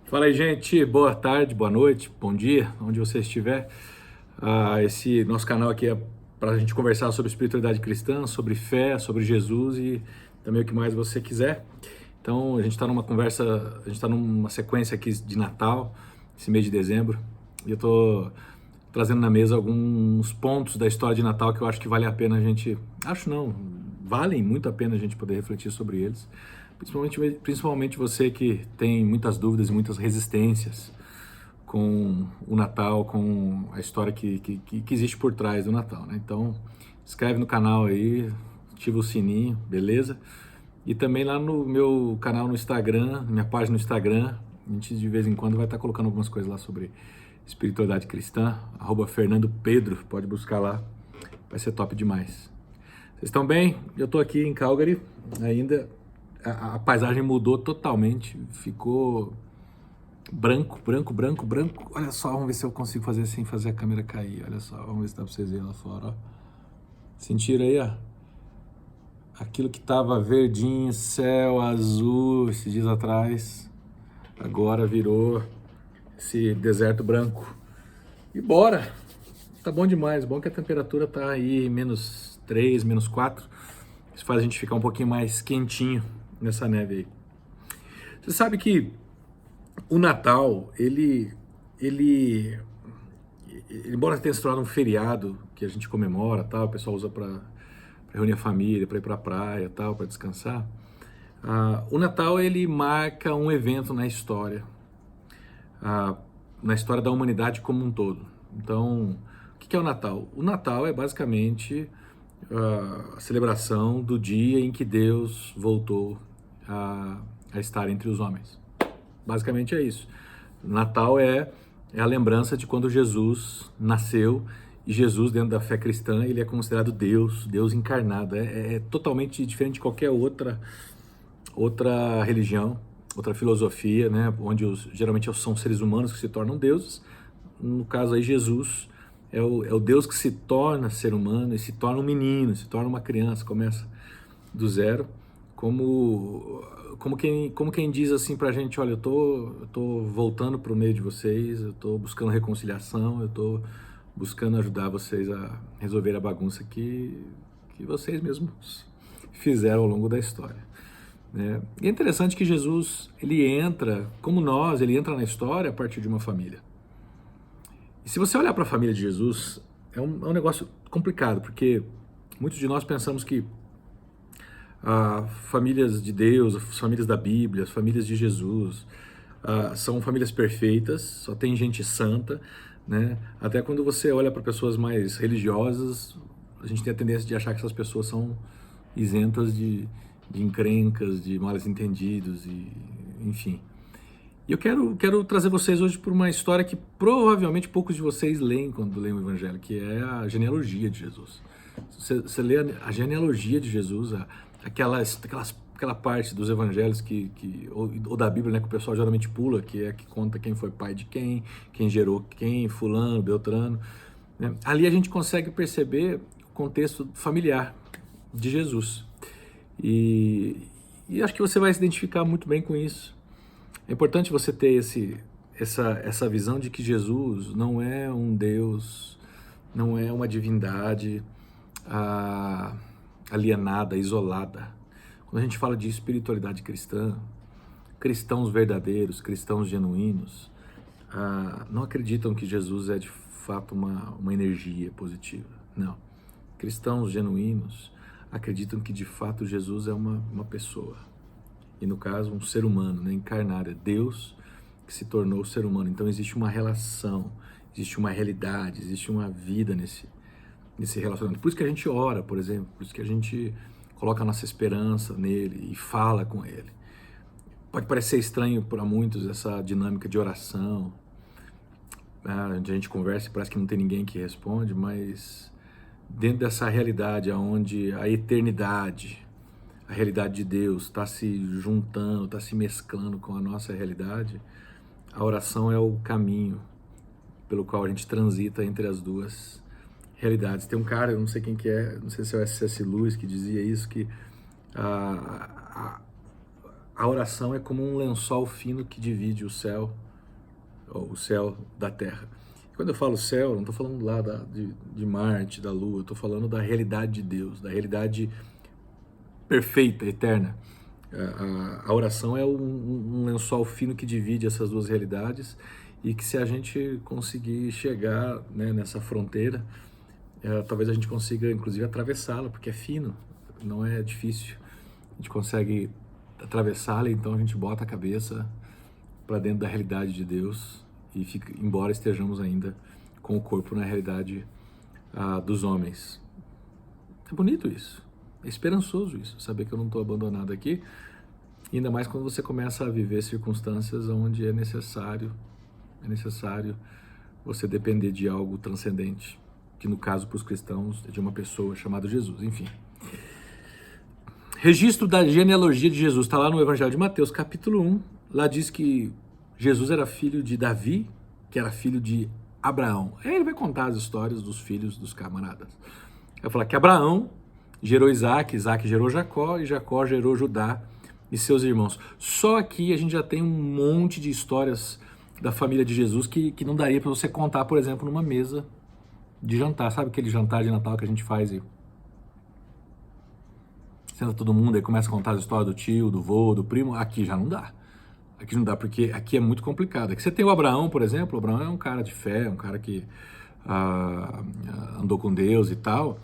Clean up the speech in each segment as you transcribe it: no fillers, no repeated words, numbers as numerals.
Fala aí, gente. Boa tarde, boa noite, bom dia, onde você estiver. Esse nosso canal aqui é para a gente conversar sobre espiritualidade cristã, sobre fé, sobre Jesus e também o que mais você quiser. Então, a gente está numa conversa, a gente está numa sequência aqui de Natal, esse mês de dezembro, e eu estou trazendo na mesa alguns pontos da história de Natal que eu acho que vale a pena a gente. Acho não, valem muito a pena a gente poder refletir sobre eles. Principalmente você que tem muitas dúvidas e muitas resistências com o Natal, com a história que existe por trás do Natal, né? Então, inscreve no canal aí, ativa o sininho, beleza? E também lá no meu canal no Instagram, minha página no Instagram, a gente de vez em quando vai estar colocando algumas coisas lá sobre espiritualidade cristã, @Fernando Pedro, pode buscar lá, vai ser top demais. Vocês estão bem? Eu estou aqui em Calgary ainda. A paisagem mudou totalmente, ficou branco, branco, branco, branco. Olha só, vamos ver se eu consigo fazer assim, fazer a câmera cair. Olha só, vamos ver se dá para vocês verem lá fora. Ó. Sentiram aí, ó? Aquilo que tava verdinho, céu azul esses dias atrás, agora virou esse deserto branco. E bora! Tá bom demais, bom que a temperatura tá aí -3, -4. Isso faz a gente ficar um pouquinho mais quentinho nessa neve aí. Você sabe que o Natal, embora tenha se tornado um feriado que a gente comemora, tal, o pessoal usa para reunir a família, para ir para a praia, tal, para descansar. O Natal ele marca um evento na história da humanidade como um todo. Então, o que é o Natal? O Natal é basicamente a celebração do dia em que Deus voltou a estar entre os homens. Basicamente é isso. Natal é a lembrança de quando Jesus nasceu, e Jesus, dentro da fé cristã, ele é considerado Deus, Deus encarnado. É totalmente diferente de qualquer outra religião, outra filosofia, né? Onde geralmente são seres humanos que se tornam deuses. No caso aí, Jesus é o Deus que se torna ser humano e se torna um menino, se torna uma criança, começa do zero, como quem diz assim pra gente, olha, eu tô voltando pro meio de vocês, eu tô buscando reconciliação, eu tô buscando ajudar vocês a resolver a bagunça que vocês mesmos fizeram ao longo da história. Né? E é interessante que Jesus, ele entra, como nós, ele entra na história a partir de uma família. E se você olhar para a família de Jesus, é um negócio complicado, porque muitos de nós pensamos que famílias de Deus, as famílias da Bíblia, as famílias de Jesus, são famílias perfeitas, só tem gente santa, né? Até quando você olha para pessoas mais religiosas, a gente tem a tendência de achar que essas pessoas são isentas de encrencas, de mal entendidos, e, enfim. E eu quero trazer vocês hoje por uma história que provavelmente poucos de vocês leem quando leem o Evangelho, que é a genealogia de Jesus. Você lê a genealogia de Jesus, aquela parte dos evangelhos ou da Bíblia, né, que o pessoal geralmente pula, que é que conta quem foi pai de quem gerou quem, fulano, beltrano. Né? Ali a gente consegue perceber o contexto familiar de Jesus. E acho que você vai se identificar muito bem com isso. É importante você ter essa visão de que Jesus não é um Deus, não é uma divindade alienada, isolada. Quando a gente fala de espiritualidade cristã, cristãos verdadeiros, cristãos genuínos, não acreditam que Jesus é de fato uma energia positiva. Não. Cristãos genuínos acreditam que de fato Jesus é uma pessoa. E no caso, um ser humano, né, encarnado. É Deus que se tornou ser humano. Então existe uma relação, existe uma realidade, existe uma vida nesse relacionamento. Por isso que a gente ora, por exemplo, por isso que a gente coloca a nossa esperança nele e fala com ele. Pode parecer estranho para muitos essa dinâmica de oração, onde a gente conversa e parece que não tem ninguém que responde, mas dentro dessa realidade onde a eternidade, a realidade de Deus está se juntando, está se mesclando com a nossa realidade, a oração é o caminho pelo qual a gente transita entre as duas realidades. Tem um cara, eu não sei quem que é, não sei se é o C.S. Lewis que dizia isso, que a oração é como um lençol fino que divide o céu da terra. Quando eu falo céu, não estou falando lá de Marte, da Lua, estou falando da realidade de Deus, da realidade perfeita, eterna. A oração é um lençol fino que divide essas duas realidades e que se a gente conseguir chegar, né, nessa fronteira, talvez a gente consiga inclusive atravessá-la, porque é fino, não é difícil. A gente consegue atravessá-la, então a gente bota a cabeça para dentro da realidade de Deus e fica, embora estejamos ainda com o corpo na realidade dos homens. É bonito isso, é esperançoso isso, saber que eu não estou abandonado aqui, ainda mais quando você começa a viver circunstâncias onde é necessário você depender de algo transcendente, que no caso para os cristãos é de uma pessoa chamada Jesus, enfim. Registro da genealogia de Jesus, está lá no Evangelho de Mateus, capítulo 1, lá diz que Jesus era filho de Davi, que era filho de Abraão. Aí ele vai contar as histórias dos filhos dos camaradas. Vai falar que Abraão gerou Isaac, Isaac gerou Jacó, e Jacó gerou Judá e seus irmãos. Só aqui a gente já tem um monte de histórias da família de Jesus que não daria para você contar, por exemplo, numa mesa de jantar. Sabe aquele jantar de Natal que a gente faz e senta todo mundo e começa a contar as histórias do tio, do vô, do primo? Aqui já não dá. Aqui não dá, porque aqui é muito complicado. Aqui você tem o Abraão, por exemplo. O Abraão é um cara de fé, um cara que andou com Deus e tal.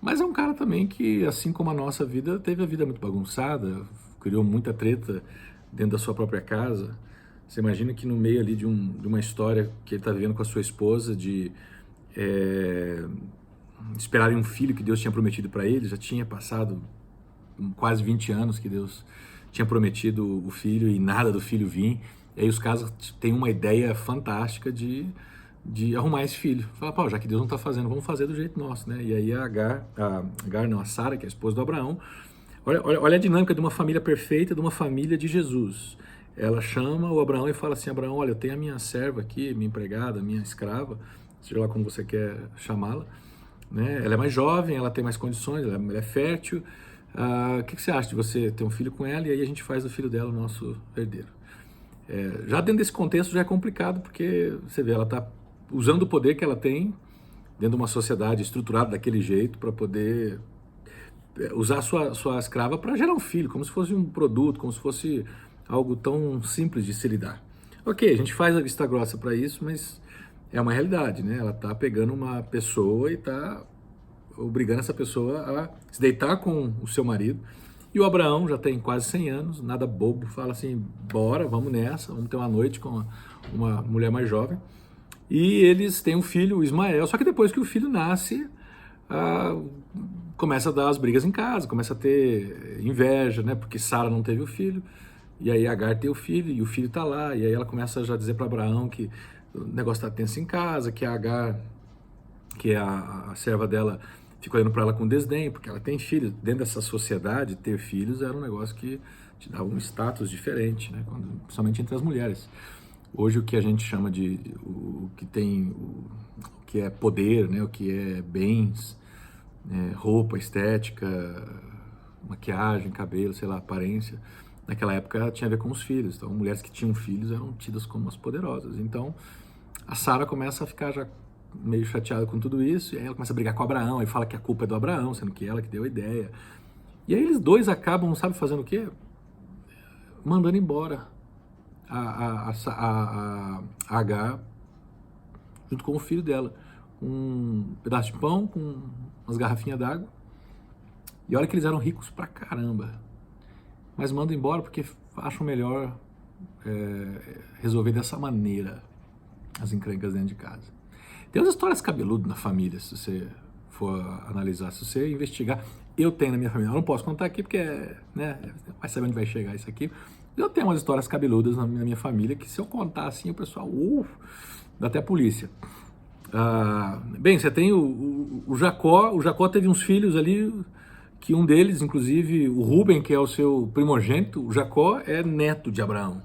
Mas é um cara também que, assim como a nossa vida, teve a vida muito bagunçada, criou muita treta dentro da sua própria casa. Você imagina que no meio ali de uma história que ele está vivendo com a sua esposa, de esperarem um filho que Deus tinha prometido para ele, já tinha passado quase 20 anos que Deus tinha prometido o filho e nada do filho vir. E aí os caras têm uma ideia fantástica de arrumar esse filho. Fala, pô, já que Deus não está fazendo, vamos fazer do jeito nosso, né? E aí a Sara, que é a esposa do Abraão, olha a dinâmica de uma família perfeita, de uma família de Jesus. Ela chama o Abraão e fala assim, Abraão, olha, eu tenho a minha serva aqui, minha empregada, minha escrava, seja lá como você quer chamá-la, né? Ela é mais jovem, ela tem mais condições, ela é fértil. O que você acha de você ter um filho com ela e aí a gente faz do filho dela o nosso herdeiro? Já dentro desse contexto já é complicado, porque você vê, ela está usando o poder que ela tem dentro de uma sociedade estruturada daquele jeito para poder usar a sua escrava para gerar um filho, como se fosse um produto, como se fosse algo tão simples de se lidar. Ok, a gente faz a vista grossa para isso, mas é uma realidade, né? Ela está pegando uma pessoa e está obrigando essa pessoa a se deitar com o seu marido. E o Abraão já tem quase 100 anos, nada bobo, fala assim, bora, vamos nessa, vamos ter uma noite com uma mulher mais jovem. E eles têm um filho, o Ismael, só que depois que o filho nasce, começa a dar as brigas em casa, começa a ter inveja, né? Porque Sara não teve o filho, e aí Agar tem o filho, e o filho está lá, e aí ela começa já a dizer para Abraão que o negócio está tenso em casa, que a Agar, que é a serva dela, fica olhando para ela com desdém, porque ela tem filhos. Dentro dessa sociedade, ter filhos era um negócio que te dava um status diferente, né? Principalmente entre as mulheres. Hoje o que a gente chama de, o que é poder, né? O que é bens, roupa, estética, maquiagem, cabelo, sei lá, aparência, naquela época tinha a ver com os filhos. Então mulheres que tinham filhos eram tidas como as poderosas. Então a Sara começa a ficar já meio chateada com tudo isso, e aí ela começa a brigar com o Abraão, e fala que a culpa é do Abraão, sendo que ela que deu a ideia. E aí eles dois acabam, sabe, fazendo o quê? Mandando embora a Agar junto com o filho dela, com um pedaço de pão, com umas garrafinhas d'água. E olha que eles eram ricos pra caramba, mas mandam embora porque acham melhor resolver dessa maneira as encrencas dentro de casa. Tem umas histórias cabeludas na família, se você for analisar, se você investigar. Eu tenho na minha família, eu não posso contar aqui porque, né, vai saber onde vai chegar isso aqui. Eu tenho umas histórias cabeludas na minha família que se eu contar assim, o pessoal, dá até a polícia. Bem, você tem o Jacó. O Jacó teve uns filhos ali, que um deles, inclusive, o Rúben, que é o seu primogênito, o Jacó é neto de Abraão.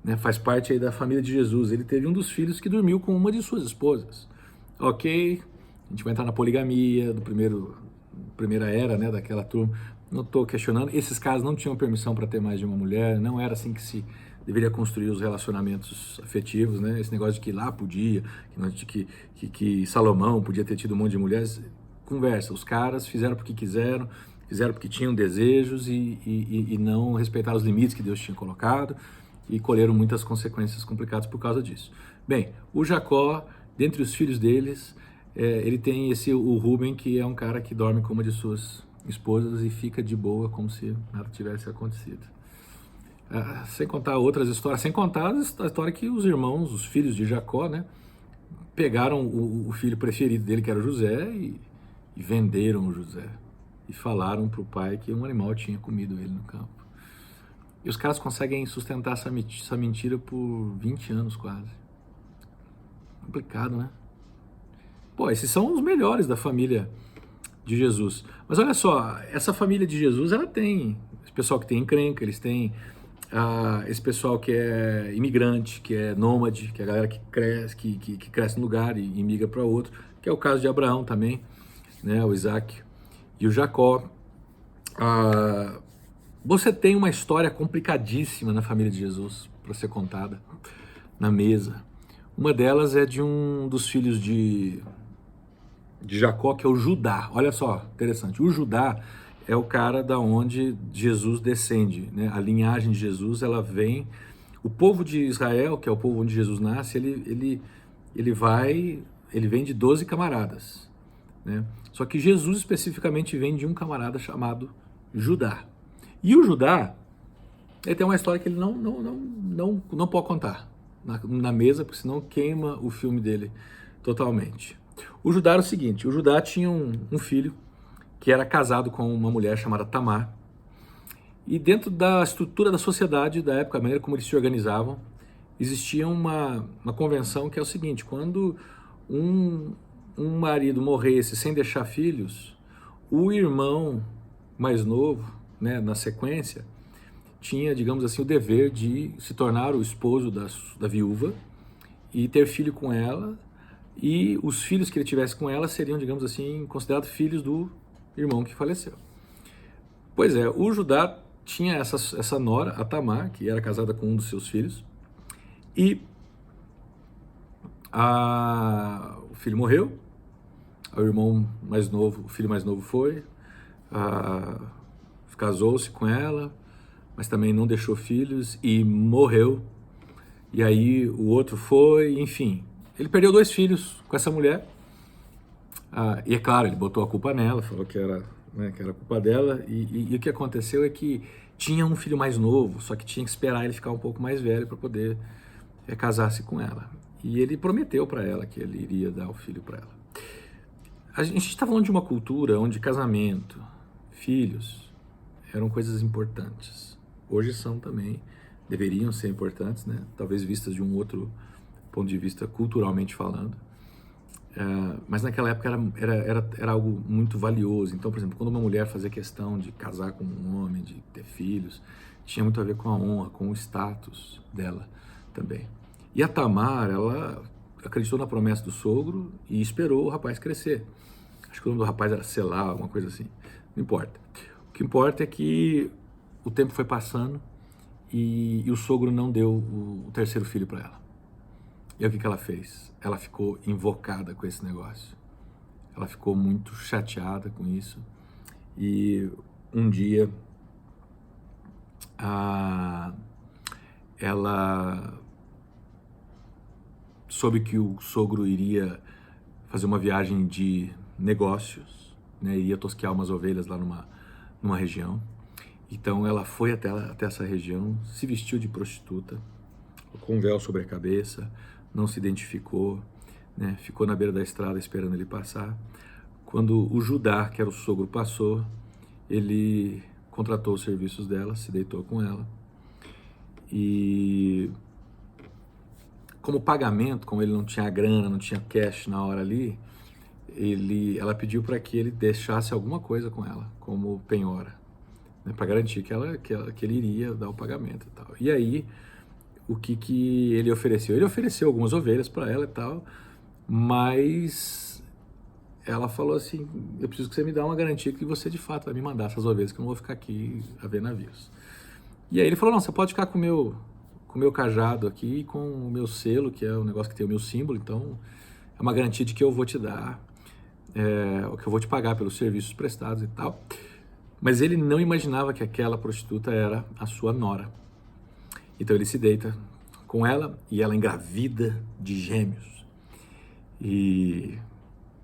Né, faz parte aí da família de Jesus. Ele teve um dos filhos que dormiu com uma de suas esposas. Ok, a gente vai entrar na poligamia, primeira era, né, daquela turma. não estou questionando. Esses caras não tinham permissão para ter mais de uma mulher, não era assim que se deveria construir os relacionamentos afetivos, né? Esse negócio de que lá podia, que Salomão podia ter tido um monte de mulheres. Conversa, os caras fizeram porque quiseram, fizeram porque tinham desejos e não respeitaram os limites que Deus tinha colocado e colheram muitas consequências complicadas por causa disso. Bem, o Jacó, dentre os filhos deles, ele tem o Rúben, que é um cara que dorme com uma de suas esposas e fica de boa como se nada tivesse acontecido. Sem contar outras histórias, sem contar a história que os irmãos, os filhos de Jacó, né, pegaram o filho preferido dele, que era o José, e venderam o José. E falaram para o pai que um animal tinha comido ele no campo. E os caras conseguem sustentar essa mentira por 20 anos quase. Complicado, né? Pô, esses são os melhores da família de Jesus. Mas olha só, essa família de Jesus, ela tem esse pessoal que tem encrenca, eles têm esse pessoal que é imigrante, que é nômade, que é a galera que cresce num lugar e migra para outro, que é o caso de Abraão também, né, o Isaac e o Jacó. Você tem uma história complicadíssima na família de Jesus para ser contada na mesa. Uma delas é de um dos filhos de Jacó, que é o Judá. Olha só, interessante. O Judá é o cara da onde Jesus descende, né? A linhagem de Jesus, ela vem. O povo de Israel, que é o povo onde Jesus nasce, ele vem de 12 camaradas, né? Só que Jesus especificamente vem de um camarada chamado Judá. E o Judá, ele tem uma história que ele não pode contar na mesa, porque senão queima o filme dele totalmente. O Judá era o seguinte, o Judá tinha um filho que era casado com uma mulher chamada Tamar, e dentro da estrutura da sociedade da época, a maneira como eles se organizavam, existia uma convenção que é o seguinte: quando um marido morresse sem deixar filhos, o irmão mais novo, né, na sequência, tinha, digamos assim, o dever de se tornar o esposo da viúva e ter filho com ela, e os filhos que ele tivesse com ela seriam, digamos assim, considerados filhos do irmão que faleceu. Pois é, o Judá tinha essa nora, a Tamar, que era casada com um dos seus filhos, e o filho morreu, o filho mais novo foi, casou-se com ela, mas também não deixou filhos e morreu. E aí o outro foi, enfim, ele perdeu 2 filhos com essa mulher. E é claro, ele botou a culpa nela, falou que era culpa dela, e o que aconteceu é que tinha um filho mais novo, só que tinha que esperar ele ficar um pouco mais velho para poder casar-se com ela. E ele prometeu para ela que ele iria dar o filho para ela. A gente está falando de uma cultura onde casamento, filhos, eram coisas importantes. Hoje são também, deveriam ser importantes, né? Talvez vistas de um outro ponto de vista, culturalmente falando. Mas naquela época era algo muito valioso. Então, por exemplo, quando uma mulher fazia questão de casar com um homem, de ter filhos, tinha muito a ver com a honra, com o status dela também. E a Tamar, ela acreditou na promessa do sogro e esperou o rapaz crescer. Acho que o nome do rapaz era Selá, alguma coisa assim. Não importa. O que importa é que o tempo foi passando e o sogro não deu o terceiro filho para ela. E aí o que ela fez? Ela ficou invocada com esse negócio. Ela ficou muito chateada com isso. E um dia ela soube que o sogro iria fazer uma viagem de negócios, né? Ia tosquear umas ovelhas lá numa região. Então ela foi até essa região, se vestiu de prostituta, com um véu sobre a cabeça, não se identificou, né? Ficou na beira da estrada esperando ele passar. Quando o Judá, que era o sogro, passou, ele contratou os serviços dela, se deitou com ela. E como pagamento, como ele não tinha grana, não tinha cash na hora ali, ela pediu para que ele deixasse alguma coisa com ela, como penhora, né, para garantir que ele iria dar o pagamento e tal. E aí, o que ele ofereceu? Ele ofereceu algumas ovelhas para ela e tal, mas ela falou assim, eu preciso que você me dê uma garantia que você de fato vai me mandar essas ovelhas, que eu não vou ficar aqui a ver navios. E aí ele falou, não, você pode ficar com o meu cajado aqui e com o meu selo, que é o negócio que tem o meu símbolo, então é uma garantia de que eu vou te dar, o que eu vou te pagar pelos serviços prestados e tal. Mas ele não imaginava que aquela prostituta era a sua nora. Então ele se deita com ela e ela engravida de gêmeos. E,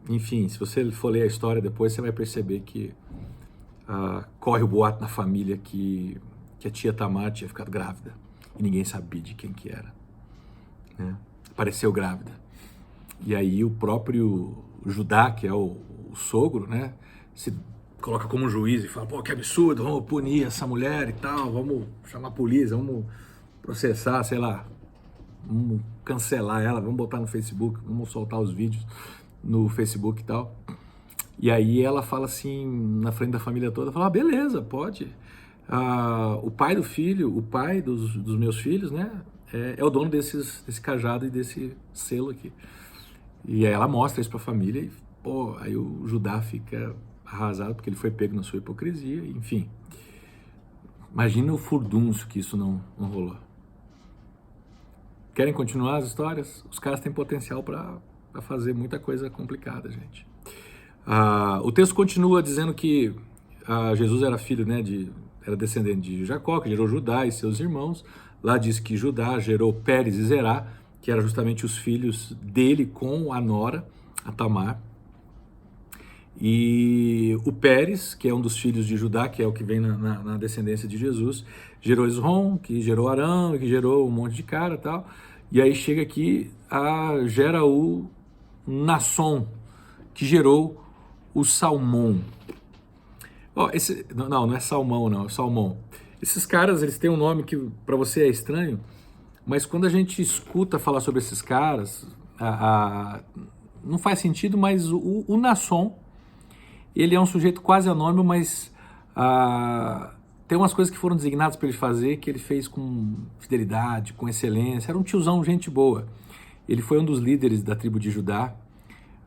enfim, se você for ler a história depois, você vai perceber que corre o boato na família que a tia Tamar tinha ficado grávida e ninguém sabia de quem que era, né? Apareceu grávida. E aí o próprio Judá, que é o sogro, né, se coloca como juiz e fala, pô, que absurdo, vamos punir essa mulher e tal, vamos chamar a polícia, vamos processar, sei lá, vamos cancelar ela, vamos botar no Facebook, vamos soltar os vídeos no Facebook e tal. E aí ela fala assim, na frente da família toda, fala, beleza, pode. O pai do filho, o pai dos meus filhos, né, é o dono desse cajado e desse selo aqui. E aí ela mostra isso pra família e, pô, aí o Judá fica arrasado porque ele foi pego na sua hipocrisia, enfim. Imagina o furdunço que isso não rolou. Querem continuar as histórias? Os caras têm potencial para fazer muita coisa complicada, gente. O texto continua dizendo que Jesus era filho, né, era descendente de Jacó, que gerou Judá e seus irmãos. Lá diz que Judá gerou Pérez e Zerá, que eram justamente os filhos dele com a nora, a Tamar. E o Pérez, que é um dos filhos de Judá, que é o que vem na descendência de Jesus, gerou Esrom, que gerou Arão, que gerou um monte de cara e tal. E aí chega aqui, gera o Nasson, que gerou o Salmão. Não é Salmão, não, é Salmão. Esses caras, eles têm um nome que para você é estranho, mas quando a gente escuta falar sobre esses caras, não faz sentido, mas o Nasson, ele é um sujeito quase anônimo, mas tem umas coisas que foram designadas para ele fazer, que ele fez com fidelidade, com excelência. Era um tiozão, gente boa. Ele foi um dos líderes da tribo de Judá.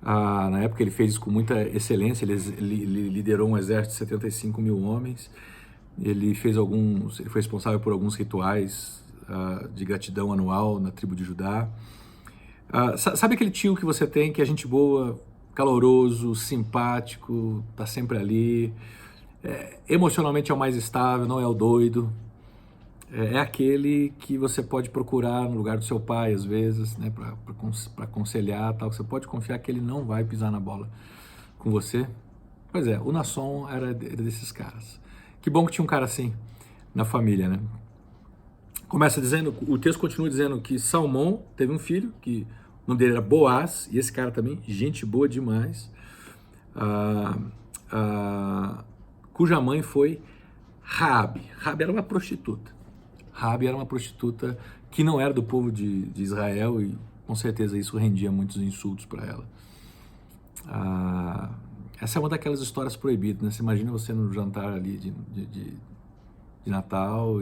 Na época ele fez isso com muita excelência, ele liderou um exército de 75 mil homens. Ele foi responsável por alguns rituais de gratidão anual na tribo de Judá. Sabe aquele tio que você tem, que é gente boa, caloroso, simpático, tá sempre ali, emocionalmente é o mais estável, não é o doido, é aquele que você pode procurar no lugar do seu pai às vezes, né, para aconselhar, tal. Você pode confiar que ele não vai pisar na bola com você. Pois é, o Nasson era desses caras. Que bom que tinha um cara assim na família, né? Começa dizendo, o texto continua dizendo que Salmão teve um filho, que o nome dele era Boaz, e esse cara também, gente boa demais, cuja mãe foi Raabe. Raabe era uma prostituta. Raabe era uma prostituta que não era do povo de Israel e com certeza isso rendia muitos insultos para ela. Essa é uma daquelas histórias proibidas, né? Você imagina você no jantar ali de Natal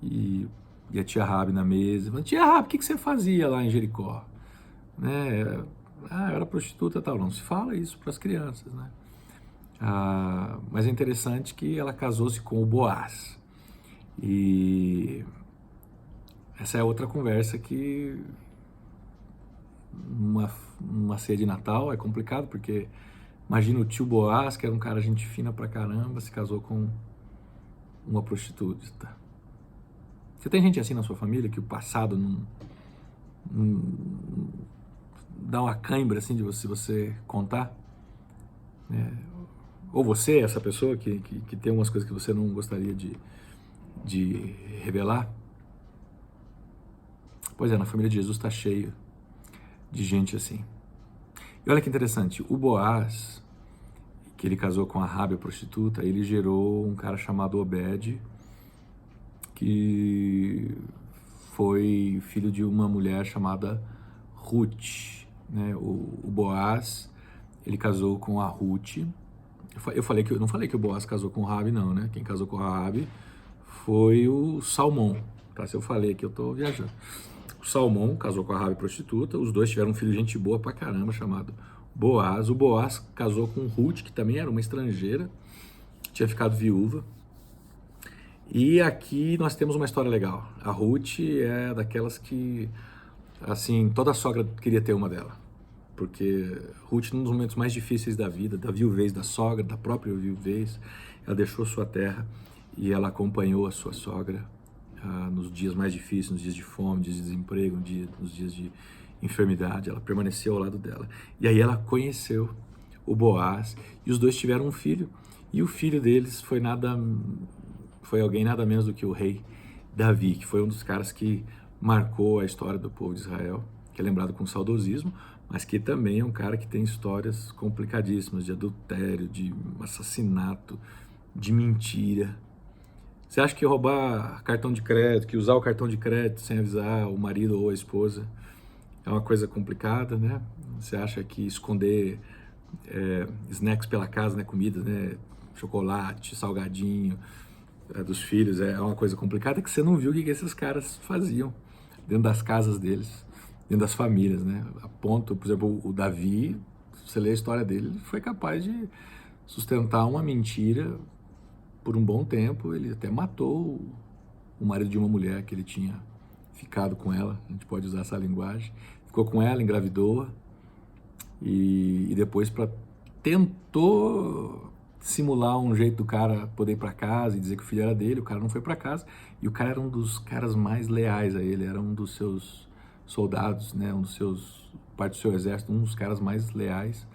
e a tia Raabe na mesa, falando, tia Raabe, o que você fazia lá em Jericó? Né? Eu era prostituta e tal. Não se fala isso para as crianças, né? Mas é interessante que ela casou-se com o Boaz. E essa é outra conversa que numa ceia de Natal é complicado, porque imagina o tio Boaz, que era um cara gente fina pra caramba, se casou com uma prostituta. Você tem gente assim na sua família que o passado não dá uma cãibra assim de você contar? Ou você, essa pessoa que tem umas coisas que você não gostaria de revelar? Pois é, na família de Jesus está cheio de gente assim. E olha que interessante, o Boaz, que ele casou com a Raabe, a prostituta, ele gerou um cara chamado Obed, que foi filho de uma mulher chamada Ruth, né? O Boaz, ele casou com a Ruth. Eu não falei que o Boaz casou com Raabe, não, né? Quem casou com a Raabe foi o Salmão, tá? Se eu falei aqui, eu tô viajando. O Salmão casou com a Raabe prostituta, os dois tiveram um filho gente boa pra caramba, chamado Boaz. O Boaz casou com Ruth, que também era uma estrangeira, tinha ficado viúva. E aqui nós temos uma história legal. A Ruth é daquelas que, assim, toda sogra queria ter uma dela. Porque Ruth, num dos momentos mais difíceis da vida, da viuvez da sogra, da própria viuvez, ela deixou sua terra e ela acompanhou a sua sogra nos dias mais difíceis, nos dias de fome, nos dias de desemprego, nos dias de enfermidade. Ela permaneceu ao lado dela. E aí ela conheceu o Boaz e os dois tiveram um filho. E o filho deles foi alguém nada menos do que o rei Davi, que foi um dos caras que marcou a história do povo de Israel, que é lembrado com saudosismo, mas que também é um cara que tem histórias complicadíssimas de adultério, de assassinato, de mentira. Você acha que roubar cartão de crédito, que usar o cartão de crédito sem avisar o marido ou a esposa é uma coisa complicada, né? Você acha que esconder snacks pela casa, né, comida, né, chocolate, salgadinho, dos filhos, é uma coisa complicada que você não viu o que esses caras faziam dentro das casas deles, dentro das famílias, né? A ponto, por exemplo, o Davi, você lê a história dele, ele foi capaz de sustentar uma mentira por um bom tempo. Ele até matou o marido de uma mulher que ele tinha ficado com ela, a gente pode usar essa linguagem, ficou com ela, engravidou e depois tentou simular um jeito do cara poder ir para casa e dizer que o filho era dele. O cara não foi para casa e o cara era um dos caras mais leais a ele, era um dos seus soldados, né, parte do seu exército, um dos caras mais leais,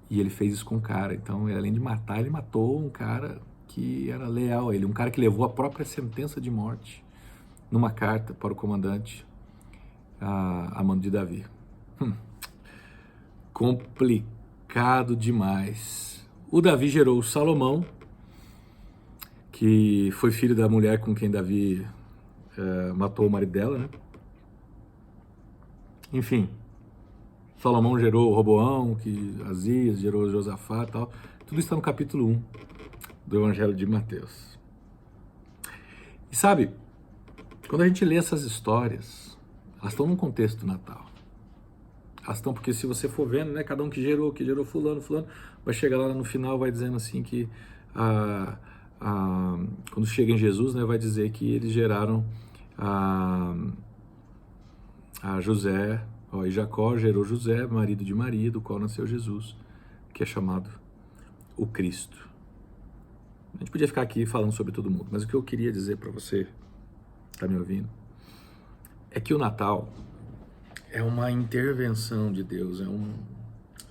e ele fez isso com o cara. Então, além de matar, ele matou um cara que era leal a ele, um cara que levou a própria sentença de morte numa carta para o comandante a mando de Davi. Complicado demais. O Davi gerou Salomão, que foi filho da mulher com quem Davi matou o marido dela, né? Enfim, Salomão gerou Roboão, que Azias gerou Josafá e tal. Tudo está no capítulo 1 do Evangelho de Mateus. E sabe, quando a gente lê essas histórias, elas estão num contexto do Natal. Elas estão, porque se você for vendo, né, cada um que gerou fulano, vai chegar lá no final, vai dizendo assim que quando chega em Jesus, né, vai dizer que eles geraram a José, e Jacó gerou José, marido de Maria, do qual nasceu Jesus, que é chamado o Cristo. A gente podia ficar aqui falando sobre todo mundo, mas o que eu queria dizer para você, tá me ouvindo, é que o Natal é uma intervenção de Deus, é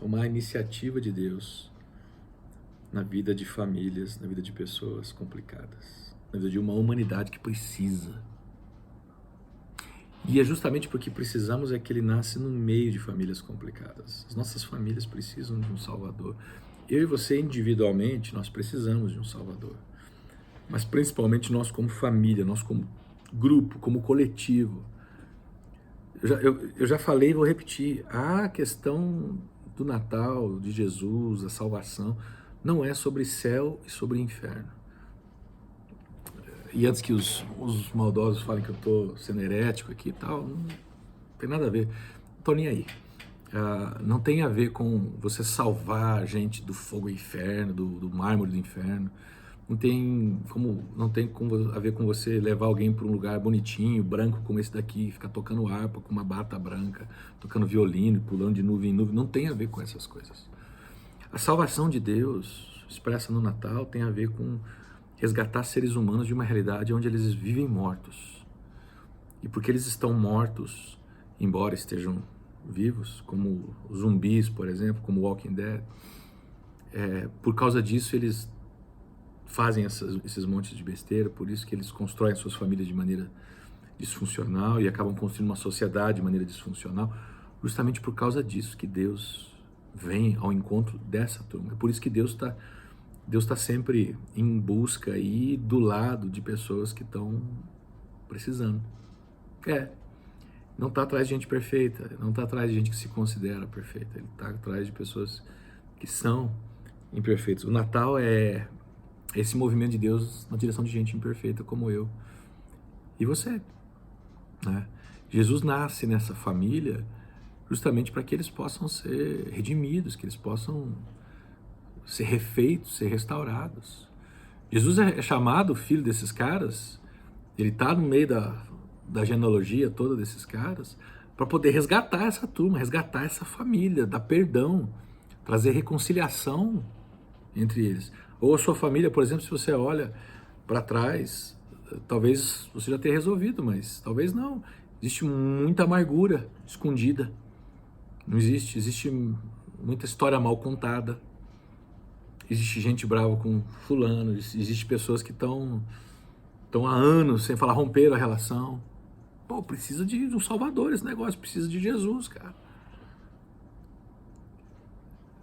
uma iniciativa de Deus na vida de famílias, na vida de pessoas complicadas, na vida de uma humanidade que precisa. E é justamente porque precisamos é que ele nasce no meio de famílias complicadas. As nossas famílias precisam de um Salvador. Eu e você individualmente, nós precisamos de um Salvador. Mas principalmente nós como família, nós como grupo, como coletivo. Eu já falei e vou repetir, a questão do Natal, de Jesus, a salvação, não é sobre céu e sobre inferno. E antes que os maldosos falem que eu estou sendo herético aqui e tal, não tem nada a ver, não estou nem aí. Não tem a ver com você salvar a gente do fogo do inferno, do mármore do inferno. Não tem como a ver com você levar alguém para um lugar bonitinho, branco como esse daqui, ficar tocando harpa com uma bata branca, tocando violino, pulando de nuvem em nuvem. Não tem a ver com essas coisas. A salvação de Deus, expressa no Natal, tem a ver com resgatar seres humanos de uma realidade onde eles vivem mortos. E porque eles estão mortos, embora estejam vivos, como zumbis, por exemplo, como Walking Dead, por causa disso eles fazem esses montes de besteira, por isso que eles constroem suas famílias de maneira disfuncional e acabam construindo uma sociedade de maneira disfuncional, justamente por causa disso que Deus vem ao encontro dessa turma. É por isso que Deus está sempre em busca e do lado de pessoas que estão precisando. Não está atrás de gente perfeita, não está atrás de gente que se considera perfeita, ele está atrás de pessoas que são imperfeitas. O Natal é esse movimento de Deus na direção de gente imperfeita como eu e você, né? Jesus nasce nessa família justamente para que eles possam ser redimidos, que eles possam ser refeitos, ser restaurados. Jesus é chamado filho desses caras, ele está no meio da genealogia toda desses caras, para poder resgatar essa turma, resgatar essa família, dar perdão, trazer reconciliação entre eles. Ou a sua família, por exemplo, se você olha para trás, talvez você já tenha resolvido, mas talvez não. Existe muita amargura escondida. Não existe. Existe muita história mal contada. Existe gente brava com fulano. Existe pessoas que estão há anos sem falar, romperam a relação. Pô, precisa de um salvador esse negócio. Precisa de Jesus, cara.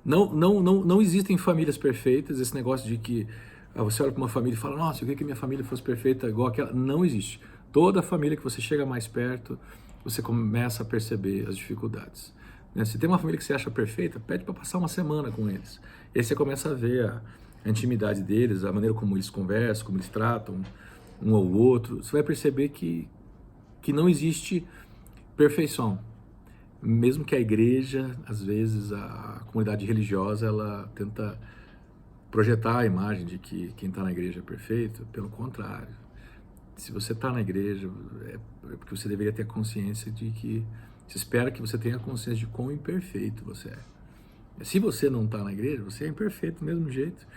Não existem famílias perfeitas. Esse negócio de que você olha para uma família e fala, nossa, eu queria que minha família fosse perfeita igual aquela. Não existe. Toda família que você chega mais perto, você começa a perceber as dificuldades. Se tem uma família que você acha perfeita, pede para passar uma semana com eles. E aí você começa a ver a intimidade deles, a maneira como eles conversam, como eles tratam um ao outro. Você vai perceber que não existe perfeição. Mesmo que a igreja, às vezes, a comunidade religiosa, ela tenta projetar a imagem de que quem está na igreja é perfeito. Pelo contrário. Se você está na igreja, é porque você deveria ter consciência de que se espera que você tenha consciência de quão imperfeito você é. Se você não está na igreja, você é imperfeito do mesmo jeito,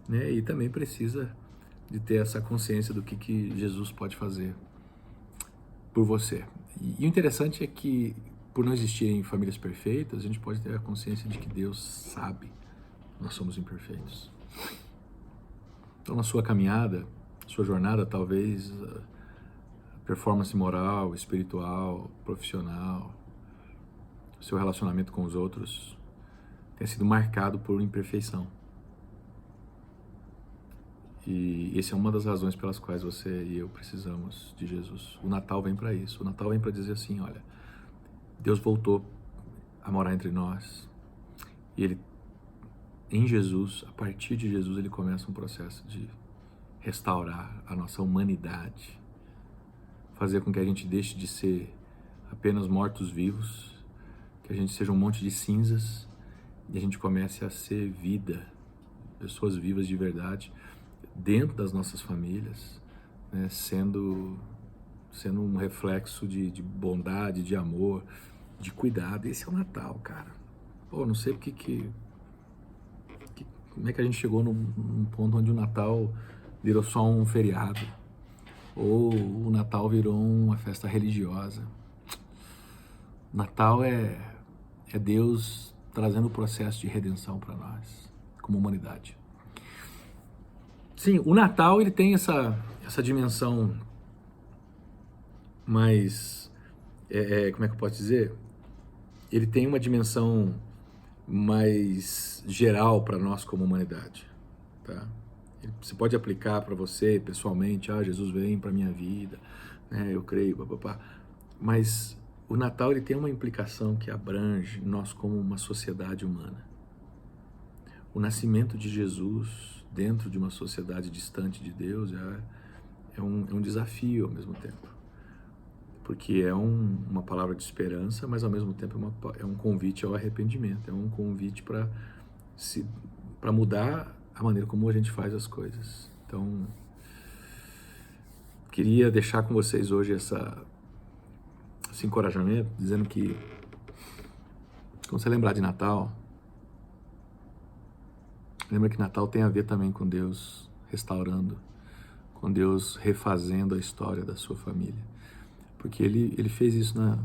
né? E também precisa de ter essa consciência do que Jesus pode fazer por você. E o interessante é que, por não existirem famílias perfeitas, a gente pode ter a consciência de que Deus sabe que nós somos imperfeitos. Então, na sua caminhada, sua jornada, talvez performance moral, espiritual, profissional, seu relacionamento com os outros tenha sido marcado por imperfeição. E essa é uma das razões pelas quais você e eu precisamos de Jesus. O Natal vem para isso. O Natal vem para dizer assim, olha, Deus voltou a morar entre nós e Ele, em Jesus, a partir de Jesus, Ele começa um processo de restaurar a nossa humanidade, fazer com que a gente deixe de ser apenas mortos-vivos, que a gente seja um monte de cinzas e a gente comece a ser vida, pessoas vivas de verdade, dentro das nossas famílias, né, sendo um reflexo de bondade, de amor, de cuidado. Esse é o Natal, cara. Pô, não sei como é que a gente chegou num ponto onde o Natal virou só um feriado, ou o Natal virou uma festa religiosa. O Natal é Deus trazendo o processo de redenção para nós, como humanidade. Sim, o Natal ele tem essa dimensão mais, como é que eu posso dizer? Ele tem uma dimensão mais geral para nós como humanidade, tá? Você pode aplicar para você pessoalmente, Jesus vem para minha vida, né? Eu creio, papapá. Mas o Natal ele tem uma implicação que abrange nós como uma sociedade humana. O nascimento de Jesus dentro de uma sociedade distante de Deus é um desafio ao mesmo tempo. Porque é uma palavra de esperança, mas ao mesmo tempo é um convite ao arrependimento, é um convite para mudar a maneira como a gente faz as coisas. Então, queria deixar com vocês hoje esse encorajamento, dizendo que quando você lembrar de Natal, lembra que Natal tem a ver também com Deus restaurando, com Deus refazendo a história da sua família. Porque ele fez isso na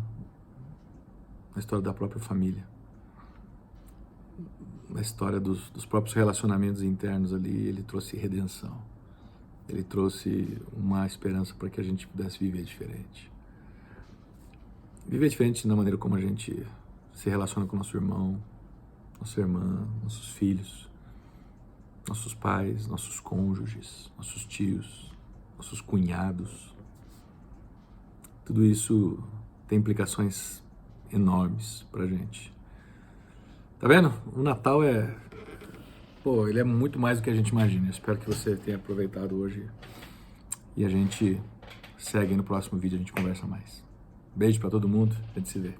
história da própria família. Na história dos próprios relacionamentos internos ali, ele trouxe redenção. Ele trouxe uma esperança para que a gente pudesse viver diferente. Viver diferente na maneira como a gente se relaciona com nosso irmão, nossa irmã, nossos filhos, nossos pais, nossos cônjuges, nossos tios, nossos cunhados. Tudo isso tem implicações enormes pra gente. Tá vendo? O Natal ele é muito mais do que a gente imagina. Eu espero que você tenha aproveitado hoje e a gente segue no próximo vídeo, a gente conversa mais. Beijo pra todo mundo, a gente se vê.